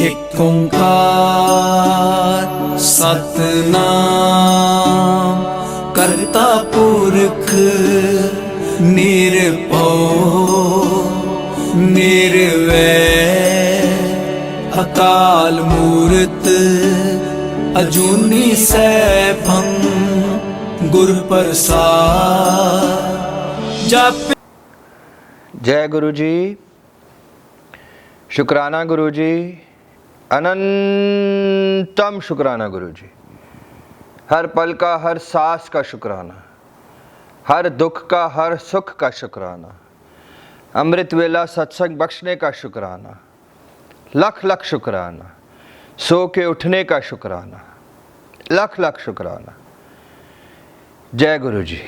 एक ओंकार सतनाम करता पुरख निरभव निर्वैर अकाल मूरत अजूनी सैभं गुर प्रसाद जप। जय गुरु जी, शुक्राना गुरु जी, अनंतम शुक्राना गुरु जी। हर पल का, हर सांस का शुक्राना, हर दुख का, हर सुख का शुक्राना, अमृत वेला सत्संग बख्शने का शुक्राना, लख लख शुक्राना, सो के उठने का शुक्राना, लख लख शुक्राना। जय गुरु जी।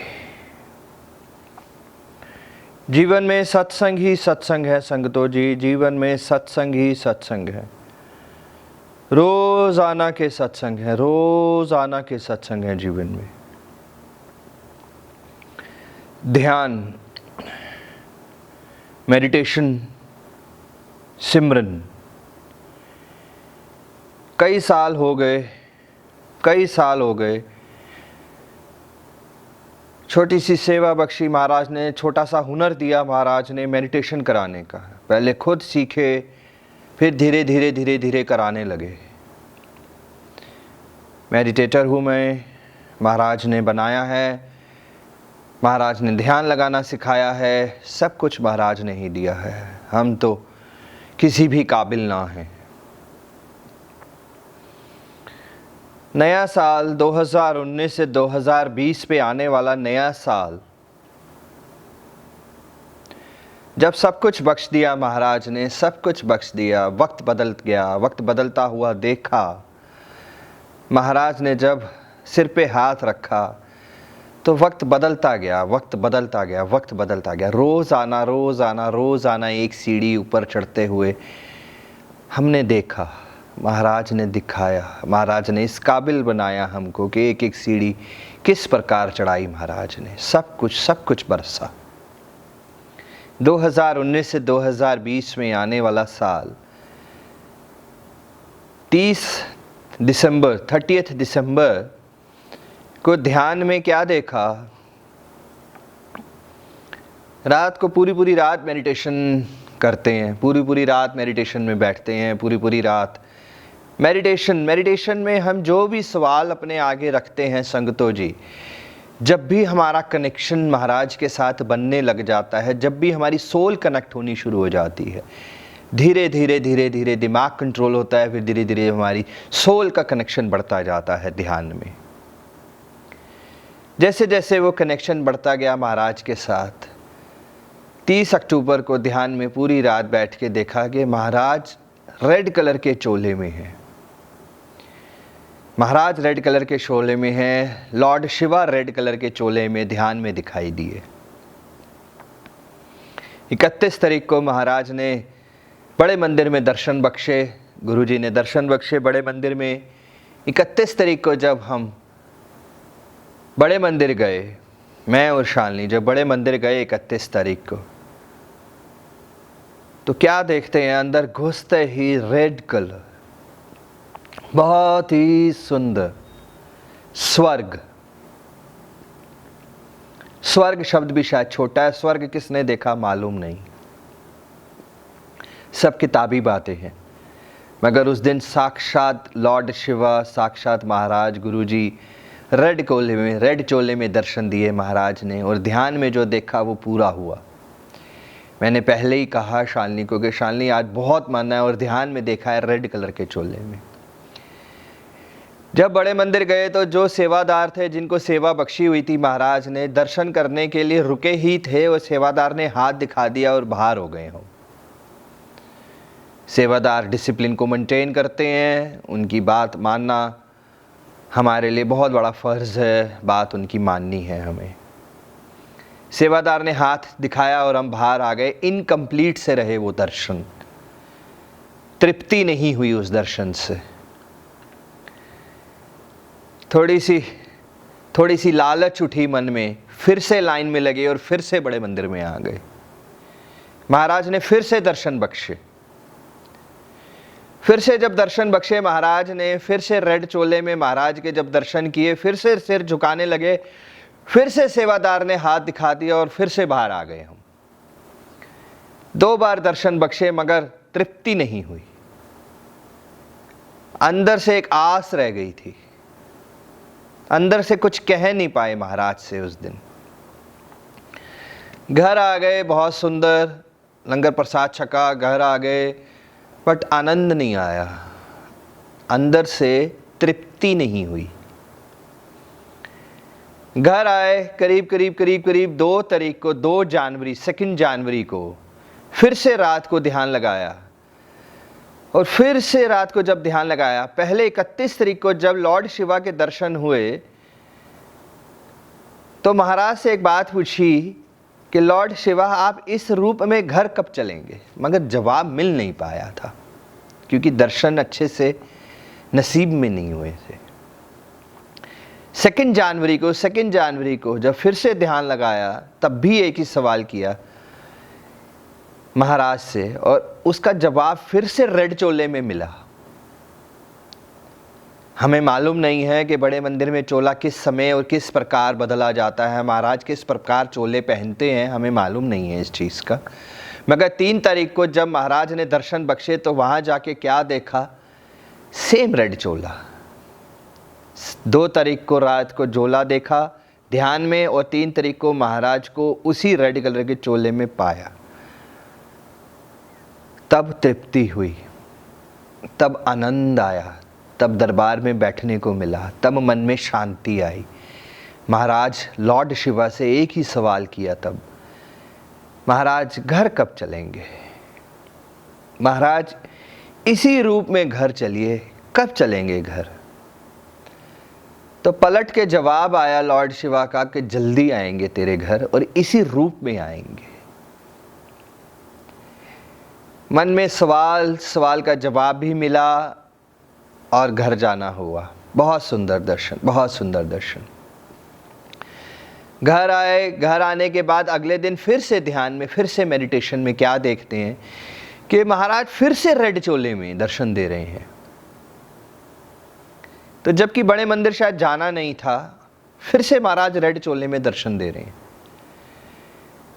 जीवन में सत्संग ही सत्संग है संगतो जी, जीवन में सत्संग ही सत्संग है। रोजाना के सत्संग है, रोजाना के सत्संग है जीवन में। ध्यान, मेडिटेशन, सिमरन, कई साल हो गए। छोटी सी सेवा बख्शी महाराज ने, छोटा सा हुनर दिया महाराज ने मेडिटेशन कराने का। पहले खुद सीखे, फिर धीरे धीरे कराने लगे। मेडिटेटर हूँ मैं, महाराज ने बनाया है, महाराज ने ध्यान लगाना सिखाया है, सब कुछ महाराज ने ही दिया है। हम तो किसी भी काबिल ना हैं। नया साल 2019 से 2020 पे आने वाला नया साल, जब सब कुछ बख्श दिया महाराज ने, सब कुछ बख्श दिया, वक्त बदल गया, वक्त बदलता हुआ देखा। महाराज ने जब सिर पे हाथ रखा तो वक्त बदलता गया, वक्त बदलता गया, वक्त बदलता गया। रोज़ाना एक सीढ़ी ऊपर चढ़ते हुए हमने देखा, महाराज ने दिखाया, महाराज ने इस काबिल बनाया हमको कि एक एक सीढ़ी किस प्रकार चढ़ाई महाराज ने। सब कुछ बरसा। 2019 से 2020 में आने वाला साल 30 दिसंबर को ध्यान में क्या देखा? रात को पूरी रात मेडिटेशन करते हैं, पूरी रात मेडिटेशन में बैठते हैं, पूरी रात मेडिटेशन में हम जो भी सवाल अपने आगे रखते हैं संगतो जी, जब भी हमारा कनेक्शन महाराज के साथ बनने लग जाता है, जब भी हमारी सोल कनेक्ट होनी शुरू हो जाती है, धीरे धीरे दिमाग कंट्रोल होता है, फिर धीरे धीरे हमारी सोल का कनेक्शन बढ़ता जाता है ध्यान में। जैसे जैसे वो कनेक्शन बढ़ता गया महाराज के साथ, 30 अक्टूबर को ध्यान में पूरी रात बैठ के देखा कि महाराज रेड कलर के चोले में है। महाराज रेड कलर के चोले में है, लॉर्ड शिवा रेड कलर के चोले में ध्यान में दिखाई दिए। 31 तारीख को महाराज ने बड़े मंदिर में दर्शन बख्शे, गुरुजी ने दर्शन बख्शे बड़े मंदिर में। 31 तारीख को जब हम बड़े मंदिर गए, मैं और शालिनी जब बड़े मंदिर गए 31 तारीख को, तो क्या देखते हैं? अंदर घुसते ही रेड कलर, बहुत ही सुंदर स्वर्ग। स्वर्ग शब्द भी शायद छोटा है, स्वर्ग किसने देखा मालूम नहीं, सब किताबी बातें हैं। मगर उस दिन साक्षात लॉर्ड शिवा, साक्षात महाराज गुरुजी रेड चोले में दर्शन दिए महाराज ने, और ध्यान में जो देखा वो पूरा हुआ। मैंने पहले ही कहा शालिनी को कि शालिनी आज बहुत मानना है, और ध्यान में देखा है रेड कलर के चोले में। जब बड़े मंदिर गए तो जो सेवादार थे, जिनको सेवा बख्शी हुई थी महाराज ने, दर्शन करने के लिए रुके ही थे, वो सेवादार ने हाथ दिखा दिया और बाहर हो गए हो। सेवादार डिसिप्लिन को मेंटेन करते हैं, उनकी बात मानना हमारे लिए बहुत बड़ा फ़र्ज़ है, बात उनकी माननी है हमें। सेवादार ने हाथ दिखाया और हम बाहर आ गए। इनकम्प्लीट से रहे वो दर्शन, तृप्ति नहीं हुई उस दर्शन से। थोड़ी सी लालच उठी मन में, फिर से लाइन में लगे और फिर से बड़े मंदिर में आ गए। महाराज ने फिर से दर्शन बख्शे, फिर से जब दर्शन बख्शे महाराज ने, फिर से रेड चोले में महाराज के जब दर्शन किए, फिर से सिर झुकाने लगे, फिर से सेवादार ने हाथ दिखा दिया और फिर से बाहर आ गए हम। 2 बार दर्शन बख्शे मगर तृप्ति नहीं हुई। अंदर से एक आस रह गई थी, अंदर से कुछ कह नहीं पाए महाराज से उस दिन। घर आ गए, बहुत सुंदर लंगर प्रसाद छका, घर आ गए, बट आनंद नहीं आया, अंदर से तृप्ति नहीं हुई। घर आए करीब 2 तारीख को, 2 जनवरी 2 जनवरी को फिर से रात को ध्यान लगाया। और फिर से रात को जब ध्यान लगाया, पहले 31 तारीख को जब लॉर्ड शिवा के दर्शन हुए तो महाराज से एक बात पूछी कि लॉर्ड शिवा आप इस रूप में घर कब चलेंगे, मगर जवाब मिल नहीं पाया था क्योंकि दर्शन अच्छे से नसीब में नहीं हुए थे। 2 जनवरी को जब फिर से ध्यान लगाया तब भी एक ही सवाल किया महाराज से और उसका जवाब फिर से रेड चोले में मिला। हमें मालूम नहीं है कि बड़े मंदिर में चोला किस समय और किस प्रकार बदला जाता है, महाराज किस प्रकार चोले पहनते हैं, हमें मालूम नहीं है इस चीज़ का। मगर 3 तारीख को जब महाराज ने दर्शन बख्शे तो वहाँ जाके क्या देखा, सेम रेड चोला। 2 तारीख को रात को झोला देखा ध्यान में और 3 तारीख को महाराज को उसी रेड कलर के चोले में पाया। तब तृप्ति हुई, तब आनंद आया, तब दरबार में बैठने को मिला, तब मन में शांति आई। महाराज लॉर्ड शिवा से एक ही सवाल किया तब, महाराज घर कब चलेंगे, महाराज इसी रूप में घर चलिए, कब चलेंगे घर। तो पलट के जवाब आया लॉर्ड शिवा का कि जल्दी आएंगे तेरे घर और इसी रूप में आएंगे। मन में सवाल का जवाब भी मिला और घर जाना हुआ। बहुत सुंदर दर्शन, बहुत सुंदर दर्शन। घर आए, घर आने के बाद अगले दिन फिर से ध्यान में, फिर से मेडिटेशन में क्या देखते हैं कि महाराज फिर से रेड चोले में दर्शन दे रहे हैं। तो जबकि बड़े मंदिर शायद जाना नहीं था, फिर से महाराज रेड चोले में दर्शन दे रहे हैं।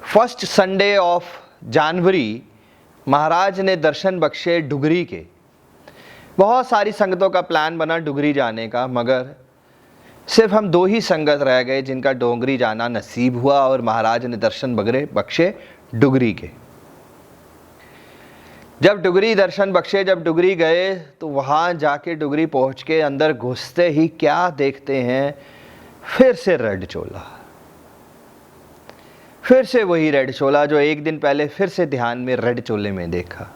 1 संडे ऑफ जनवरी महाराज ने दर्शन बख्शे डुगरी के। बहुत सारी संगतों का प्लान बना डुगरी जाने का, मगर सिर्फ हम 2 ही संगत रह गए जिनका डोंगरी जाना नसीब हुआ और महाराज ने दर्शन बख्शे डुगरी के। जब डुगरी दर्शन बख्शे, जब डुगरी गए तो वहाँ जाके डुगरी पहुँच के अंदर घुसते ही क्या देखते हैं, फिर से रेड चोला, फिर से वही रेड चोला जो एक दिन पहले फिर से ध्यान में रेड चोले में देखा।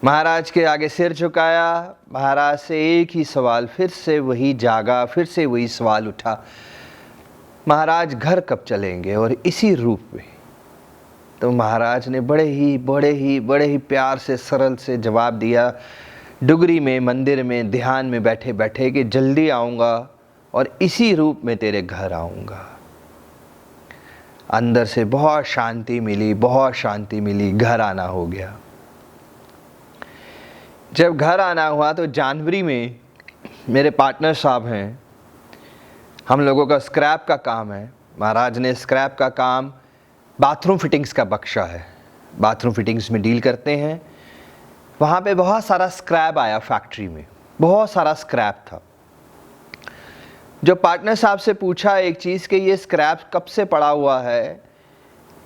महाराज के आगे सिर झुकाया, महाराज से एक ही सवाल, फिर से वही जागा, फिर से वही सवाल उठा, महाराज घर कब चलेंगे और इसी रूप में। तो महाराज ने बड़े ही प्यार से सरल से जवाब दिया डुगरी में मंदिर में ध्यान में बैठे बैठे कि जल्दी आऊँगा और इसी रूप में तेरे घर आऊँगा। अंदर से बहुत शांति मिली, घर आना हो गया। जब घर आना हुआ तो जनवरी में मेरे पार्टनर साहब हैं, हम लोगों का स्क्रैप का काम है। महाराज ने स्क्रैप का काम बाथरूम फिटिंग्स का बख्शा है, बाथरूम फिटिंग्स में डील करते हैं। वहाँ पे बहुत सारा स्क्रैप आया, फैक्ट्री में बहुत सारा स्क्रैप था। जो पार्टनर साहब से पूछा एक चीज़ कि ये स्क्रैप कब से पड़ा हुआ है,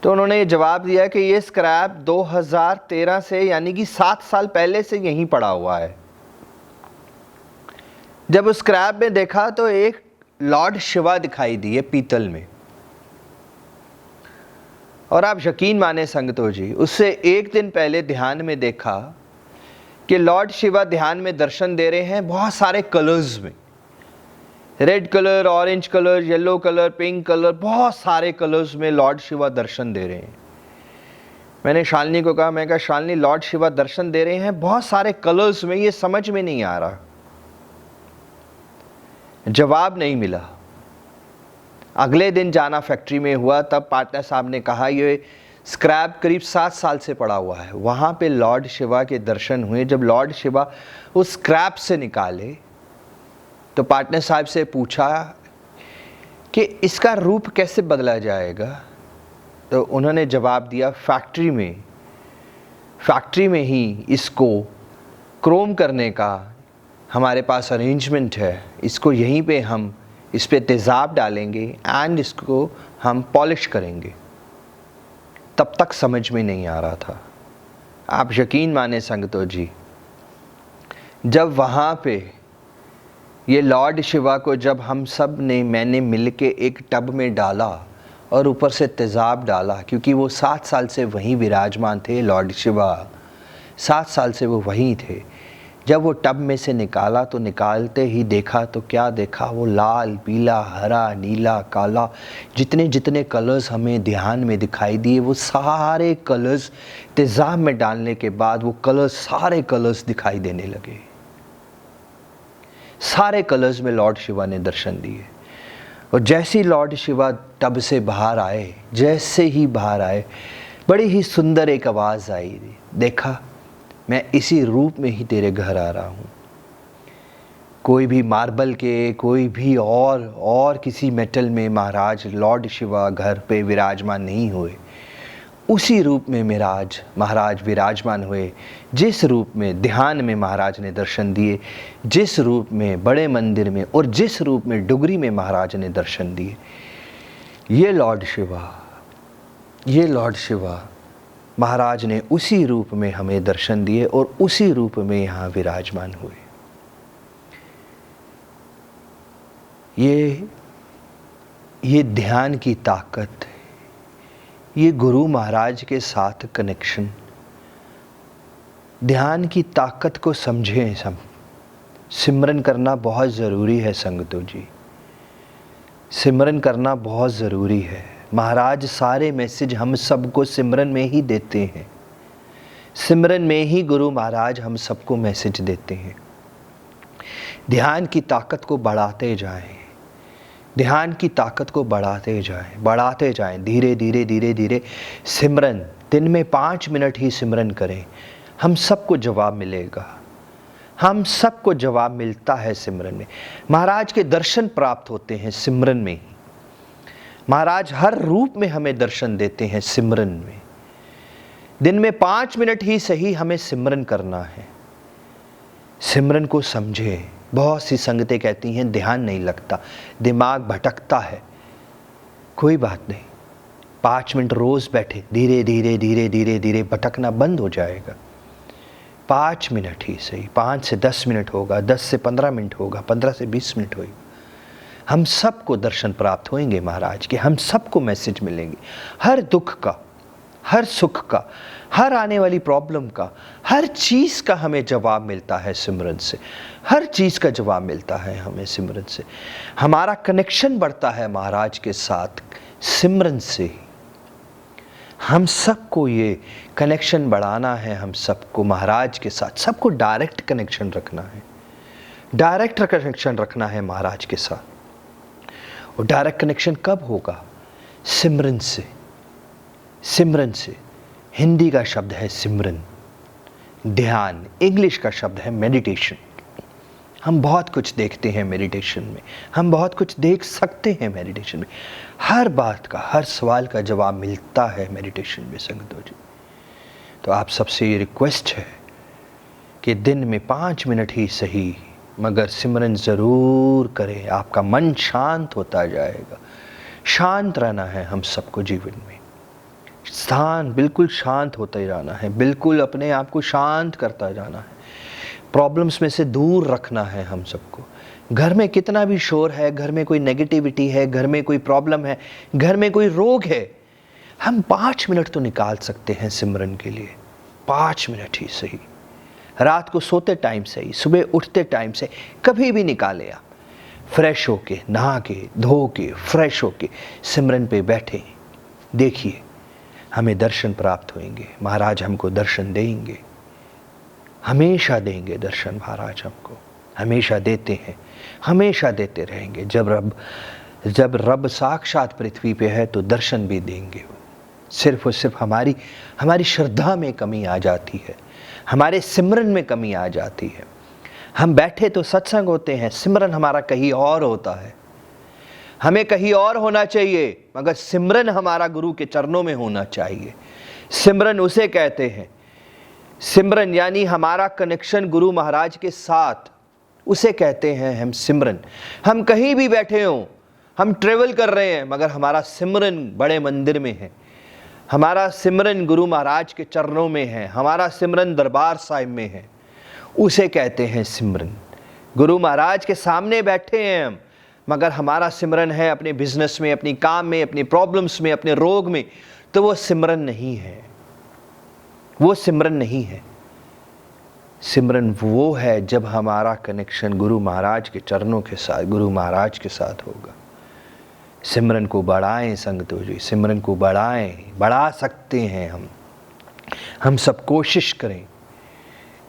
तो उन्होंने ये जवाब दिया कि ये स्क्रैप 2013 से, यानी कि 7 साल पहले से यहीं पड़ा हुआ है। जब उस स्क्रैप में देखा तो एक लॉर्ड शिवा दिखाई दिए पीतल में, और आप यकीन माने संगतो जी, उससे एक दिन पहले ध्यान में देखा कि लॉर्ड शिवा ध्यान में दर्शन दे रहे हैं बहुत सारे कलर्स में, red colour, orange colour, yellow colour, pink colour, बहुत सारे कलर्स में लॉर्ड शिवा दर्शन दे रहे हैं। मैंने शालिनी को कहा, मैं कहा शालिनी लॉर्ड शिवा दर्शन दे रहे हैं बहुत सारे कलर्स में, ये समझ में नहीं आ रहा। जवाब नहीं मिला। अगले दिन जाना फैक्ट्री में हुआ, तब पार्टनर साहब ने कहा ये स्क्रैप करीब 7 साल से पड़ा हुआ है। वहाँ पे लॉर्ड शिवा के दर्शन हुए। जब लॉर्ड शिवा उस स्क्रैप से निकाले तो पार्टनर साहब से पूछा कि इसका रूप कैसे बदला जाएगा। तो उन्होंने जवाब दिया, फैक्ट्री में ही इसको क्रोम करने का हमारे पास अरेंजमेंट है। इसको यहीं पे हम इस पे तेज़ाब डालेंगे एंड इसको हम पॉलिश करेंगे। तब तक समझ में नहीं आ रहा था। आप यकीन माने संगतो जी, जब वहाँ पे ये लॉर्ड शिवा को जब हम सब ने मैंने मिल के एक टब में डाला और ऊपर से तेज़ाब डाला, क्योंकि वो 7 साल से वहीं विराजमान थे। लॉर्ड शिवा 7 साल से वो वहीं थे। जब वो टब में से निकाला तो निकालते ही देखा तो क्या देखा, वो लाल, पीला, हरा, नीला, काला, जितने जितने कलर्स हमें ध्यान में दिखाई दिए वो सारे कलर्स तेज़ाब में डालने के बाद वो कलर्स, सारे कलर्स दिखाई देने लगे। सारे कलर्स में लॉर्ड शिवा ने दर्शन दिए। और जैसे ही लॉर्ड शिवा टब से बाहर आए, जैसे ही बाहर आए, बड़ी ही सुंदर एक आवाज़ आई, देखा मैं इसी रूप में ही तेरे घर आ रहा हूँ। कोई भी मार्बल के, कोई भी और किसी मेटल में महाराज लॉर्ड शिवा घर पे विराजमान नहीं हुए। उसी रूप में महाराज विराजमान हुए, जिस रूप में ध्यान में महाराज ने दर्शन दिए, जिस रूप में बड़े मंदिर में और जिस रूप में डुगरी में महाराज ने दर्शन दिए। ये लॉर्ड शिवा महाराज ने उसी रूप में हमें दर्शन दिए और उसी रूप में यहाँ विराजमान हुए। ये ध्यान की ताकत, ये गुरु महाराज के साथ कनेक्शन, ध्यान की ताकत को समझें। सब सिमरन करना बहुत ज़रूरी है संगतो जी, सिमरन करना बहुत ज़रूरी है। महाराज सारे मैसेज हम सबको सिमरन में ही देते हैं। सिमरन में ही गुरु महाराज हम सबको मैसेज देते हैं। ध्यान की ताकत को बढ़ाते जाएं, ध्यान की ताकत को बढ़ाते जाएं, धीरे धीरे सिमरन। दिन में 5 मिनट ही सिमरन करें, हम सबको जवाब मिलेगा। हम सबको जवाब मिलता है सिमरन में। महाराज के दर्शन प्राप्त होते हैं सिमरन में ही। महाराज हर रूप में हमें दर्शन देते हैं सिमरन में। दिन में 5 मिनट ही सही हमें सिमरन करना है। सिमरन को समझे। बहुत सी संगतें कहती हैं ध्यान नहीं लगता, दिमाग भटकता है। कोई बात नहीं, 5 मिनट रोज़ बैठे, धीरे धीरे भटकना बंद हो जाएगा। 5 मिनट ही सही, 5 से 10 मिनट होगा, 10 से 15 मिनट होगा, 15 से 20 मिनट होगा। हम सबको दर्शन प्राप्त होंगे महाराज के, हम सबको मैसेज मिलेंगे। हर दुख का, हर सुख का, हर आने वाली प्रॉब्लम का, हर चीज़ का हमें जवाब मिलता है सिमरन से। हर चीज़ का जवाब मिलता है हमें सिमरन से। हमारा कनेक्शन बढ़ता है महाराज के साथ सिमरन से ही। हम सबको ये कनेक्शन बढ़ाना है, हम सबको महाराज के साथ, सबको डायरेक्ट कनेक्शन रखना है। डायरेक्ट कनेक्शन रखना है महाराज के साथ। और डायरेक्ट कनेक्शन कब होगा? सिमरन से। सिमरन से, हिंदी का शब्द है सिमरन, ध्यान। इंग्लिश का शब्द है मेडिटेशन। हम बहुत कुछ देखते हैं मेडिटेशन में, हम बहुत कुछ देख सकते हैं मेडिटेशन में। हर बात का, हर सवाल का जवाब मिलता है मेडिटेशन में संगतो जी। तो आप सबसे ये रिक्वेस्ट है कि दिन में 5 मिनट ही सही मगर सिमरन ज़रूर करें। आपका मन शांत होता जाएगा। शांत रहना है हम सबको जीवन में। स्थान बिल्कुल शांत होता ही रहना है, बिल्कुल अपने आप को शांत करता जाना है। प्रॉब्लम्स में से दूर रखना है हम सबको। घर में कितना भी शोर है, घर में कोई नेगेटिविटी है, घर में कोई प्रॉब्लम है, घर में कोई रोग है, हम 5 मिनट तो निकाल सकते हैं सिमरन के लिए। 5 मिनट ही सही, रात को सोते टाइम से ही, सुबह उठते टाइम से, कभी भी निकाले आप। फ्रेश होके, नहा के, धो के, फ्रेश होके सिमरन पे बैठे, देखिए हमें दर्शन प्राप्त होंगे। महाराज हमको दर्शन देंगे, हमेशा देंगे दर्शन। महाराज हमको हमेशा देते हैं, हमेशा देते रहेंगे। जब रब साक्षात पृथ्वी पे है तो दर्शन भी देंगे। सिर्फ और सिर्फ हमारी श्रद्धा में कमी आ जाती है, हमारे सिमरन में कमी आ जाती है। हम बैठे तो सत्संग होते हैं, सिमरन हमारा कहीं और होता है। हमें कहीं और होना चाहिए, मगर सिमरन हमारा गुरु के चरणों में होना चाहिए। सिमरन उसे कहते हैं, सिमरन यानी हमारा कनेक्शन गुरु महाराज के साथ, उसे कहते हैं हम सिमरन। हम कहीं भी बैठे हों, हम ट्रेवल कर रहे हैं, मगर हमारा सिमरन बड़े मंदिर में है, हमारा सिमरन गुरु महाराज के चरणों में है, हमारा सिमरन दरबार साहिब में है, उसे कहते हैं सिमरन। गुरु महाराज के सामने बैठे हैं हम, मगर हमारा सिमरन है अपने बिजनेस में, अपनी काम में, अपनी प्रॉब्लम्स में, अपने रोग में, तो वो सिमरन नहीं है, वो सिमरन नहीं है। सिमरन वो है जब हमारा कनेक्शन गुरु महाराज के चरणों के साथ, गुरु महाराज के साथ होगा। सिमरन को बढ़ाएं संगतो जी, सिमरन को बढ़ाएं, बढ़ा सकते हैं हम सब कोशिश करें।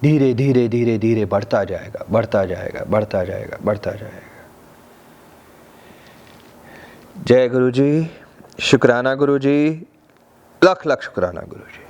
धीरे धीरे धीरे धीरे बढ़ता जाएगा, बढ़ता जाएगा, बढ़ता जाएगा, बढ़ता जाएगा। जय गुरु जी, शुक्राना गुरु जी, लख लख शुक्राना गुरु जी।